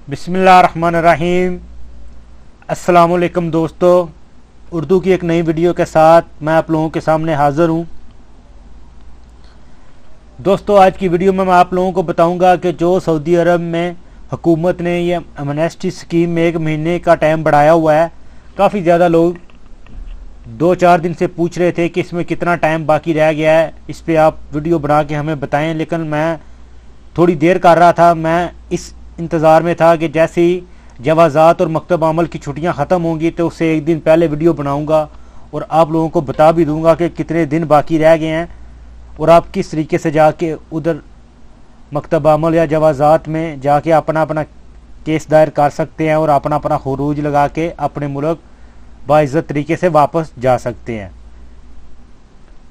बिस्मिल्लाहिर्रहमानिर्रहीम। अस्सलामुअलैकुम दोस्तों, उर्दू की एक नई वीडियो के साथ मैं आप लोगों के सामने हाज़िर हूँ। दोस्तों, आज की वीडियो में मैं आप लोगों को बताऊंगा कि जो सऊदी अरब में हुकूमत ने ये एमनेस्टी स्कीम में 1 महीने का टाइम बढ़ाया हुआ है। काफ़ी ज़्यादा लोग 2-4 दिन से पूछ रहे थे कि इसमें कितना टाइम बाकी रह गया है, इस पर आप वीडियो बना के हमें बताएं। लेकिन मैं थोड़ी देर कर रहा था, मैं इस इंतज़ार में था कि जैसे ही जवाज़ात और मकतब अमल की छुट्टियां ख़त्म होंगी तो उससे 1 दिन पहले वीडियो बनाऊंगा और आप लोगों को बता भी दूंगा कि कितने दिन बाकी रह गए हैं और आप किस तरीके से जाके उधर मकतब अमल या जवाज़ात में जाके अपना अपना केस दायर कर सकते हैं और अपना अपना खरूज लगा के अपने मुल्क बाइज़्ज़त तरीके से वापस जा सकते हैं।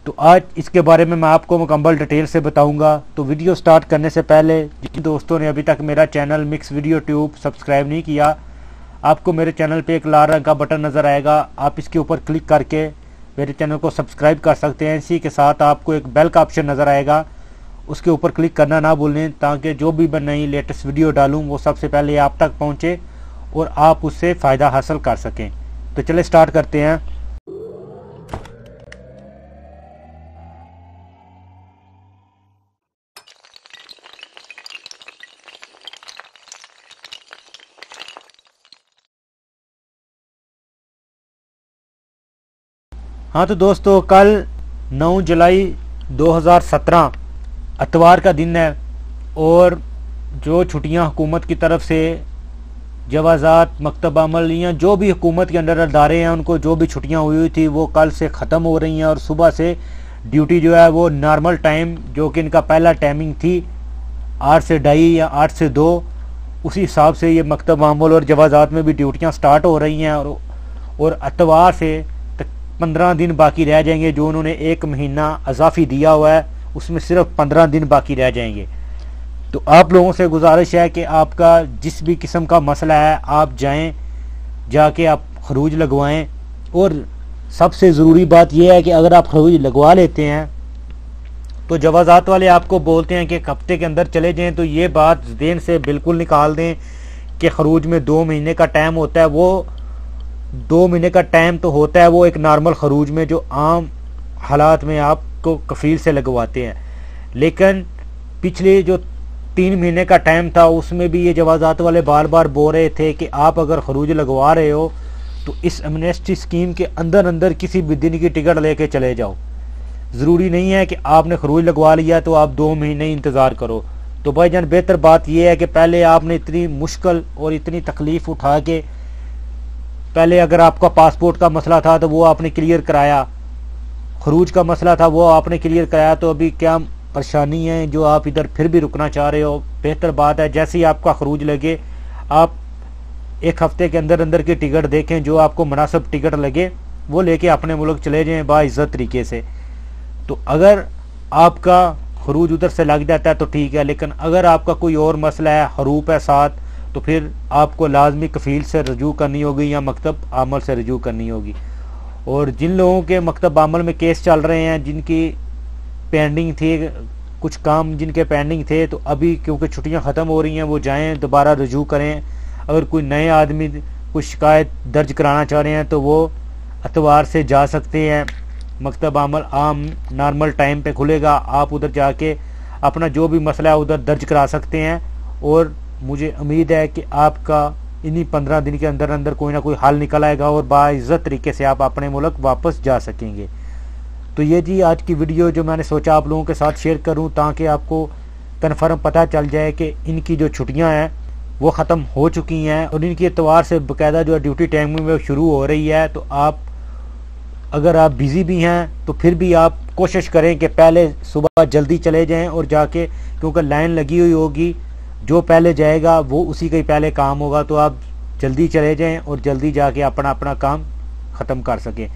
तो आज इसके बारे में मैं आपको मुकम्मल डिटेल से बताऊंगा। तो वीडियो स्टार्ट करने से पहले जिन दोस्तों ने अभी तक मेरा channel mix video tube subscribe नहीं किया, आपको मेरे चैनल पे एक लाल रंग का बटन नज़र आएगा, आप इसके ऊपर क्लिक करके मेरे चैनल को सब्सक्राइब कर सकते हैं। इसी के साथ आपको एक बेल का ऑप्शन नज़र आएगा, उसके ऊपर क्लिक करना ना भूलें ताकि जो भी मैं नई लेटेस्ट वीडियो डालूँ वो सबसे पहले आप तक पहुँचे और आप उससे फ़ायदा हासिल कर सकें। तो चलिए स्टार्ट करते हैं। हाँ तो दोस्तों, कल 9 जुलाई 2017 इतवार का दिन है और जो छुट्टियां हुकूमत की तरफ से जवाज़ात मकतब अमल या जो भी हुकूमत के अंडर अदारे हैं उनको जो भी छुट्टियां हुई थी वो कल से ख़त्म हो रही हैं और सुबह से ड्यूटी जो है वो नॉर्मल टाइम जो कि इनका पहला टाइमिंग थी 8 से 2:30 या 8 से 2, उसी हिसाब से ये मकतब अमल और जवाज़ात में भी ड्यूटियाँ स्टार्ट हो रही हैं और इतवार से 15 दिन बाकी रह जाएंगे। जो उन्होंने 1 महीना अजाफी दिया हुआ है उसमें सिर्फ 15 दिन बाकी रह जाएंगे। तो आप लोगों से गुजारिश है कि आपका जिस भी किस्म का मसला है आप जाएं, जाके आप खरूज लगवाएं। और सबसे ज़रूरी बात यह है कि अगर आप खरूज लगवा लेते हैं तो जवाज़ात वाले आपको बोलते हैं कि हफ्ते के अंदर चले जाएं, तो ये बात ज़हन से बिल्कुल निकाल दें कि खरूज में 2 महीने का टाइम होता है। वो 2 महीने का टाइम तो होता है वो एक नॉर्मल खरूज में जो आम हालात में आपको कफ़ील से लगवाते हैं, लेकिन पिछले जो 3 महीने का टाइम था उसमें भी ये जवाज़ात वाले बार बार बोल रहे थे कि आप अगर खरूज लगवा रहे हो तो इस एमनेस्टी स्कीम के अंदर अंदर किसी भी दिन की टिकट लेके चले जाओ। ज़रूरी नहीं है कि आपने खरूज लगवा लिया तो आप 2 महीने इंतज़ार करो। तो भाईजान, बेहतर बात यह है कि पहले आपने इतनी मुश्किल और इतनी तकलीफ़ उठा के पहले अगर आपका पासपोर्ट का मसला था तो वो आपने क्लियर कराया, खरूज का मसला था वो आपने क्लियर कराया, तो अभी क्या परेशानी है जो आप इधर फिर भी रुकना चाह रहे हो। बेहतर बात है जैसे ही आपका खरूज लगे आप 1 हफ्ते के अंदर अंदर की टिकट देखें, जो आपको मुनासिब टिकट लगे वो लेके अपने मुल्क चले जाएँ बाइज़्ज़त तरीके से। तो अगर आपका खरूज उधर से लग जाता है तो ठीक है, लेकिन अगर आपका कोई और मसला है, हरूप है साथ, तो फिर आपको लाजमी कफ़ील से रजू करनी होगी या मकतब आमल से रजू करनी होगी। और जिन लोगों के मकतब आमल में केस चल रहे हैं, जिनकी पेंडिंग थी, कुछ काम जिनके पेंडिंग थे, तो अभी क्योंकि छुट्टियां ख़त्म हो रही हैं वो जाएं दोबारा रजू करें। अगर कोई नए आदमी कोई शिकायत दर्ज कराना चाह रहे हैं तो वो इतवार से जा सकते हैं। मकतब आमल आम नॉर्मल टाइम पे खुलेगा, आप उधर जाके अपना जो भी मसला है उधर दर्ज करा सकते हैं और मुझे उम्मीद है कि आपका इन्हीं 15 दिन के अंदर अंदर कोई ना कोई हल निकल आएगा और बाइज़्ज़त तरीके से आप अपने मुल्क वापस जा सकेंगे। तो ये जी आज की वीडियो जो मैंने सोचा आप लोगों के साथ शेयर करूं ताकि आपको कन्फर्म पता चल जाए कि इनकी जो छुट्टियां हैं वो ख़त्म हो चुकी हैं और इनकी एतवार से बाकायदा जो ड्यूटी टाइमिंग में शुरू हो रही है। तो आप अगर आप बिज़ी भी हैं तो फिर भी आप कोशिश करें कि पहले सुबह जल्दी चले जाएँ और जाके, क्योंकि लाइन लगी हुई होगी, जो पहले जाएगा वो उसी का ही पहले काम होगा। तो आप जल्दी चले जाएं और जल्दी जाके अपना अपना काम ख़त्म कर सकें।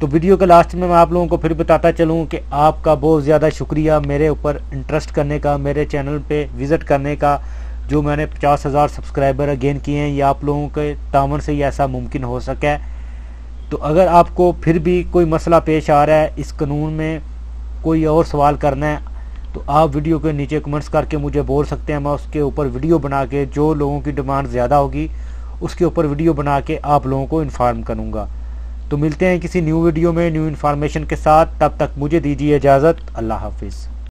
तो वीडियो के लास्ट में मैं आप लोगों को फिर बताता चलूं कि आपका बहुत ज़्यादा शुक्रिया मेरे ऊपर इंटरेस्ट करने का, मेरे चैनल पे विज़िट करने का। जो मैंने 50,000 सब्सक्राइबर गेन किए हैं, ये आप लोगों के तावन से ही ऐसा मुमकिन हो सका है। तो अगर आपको फिर भी कोई मसला पेश आ रहा है, इस कानून में कोई और सवाल करना है, तो आप वीडियो के नीचे कमेंट्स करके मुझे बोल सकते हैं। मैं उसके ऊपर वीडियो बना के, जो लोगों की डिमांड ज़्यादा होगी उसके ऊपर वीडियो बना के आप लोगों को इन्फॉर्म करूँगा। तो मिलते हैं किसी न्यू वीडियो में न्यू इन्फॉर्मेशन के साथ। तब तक मुझे दीजिए इजाज़त। अल्लाह हाफिज़।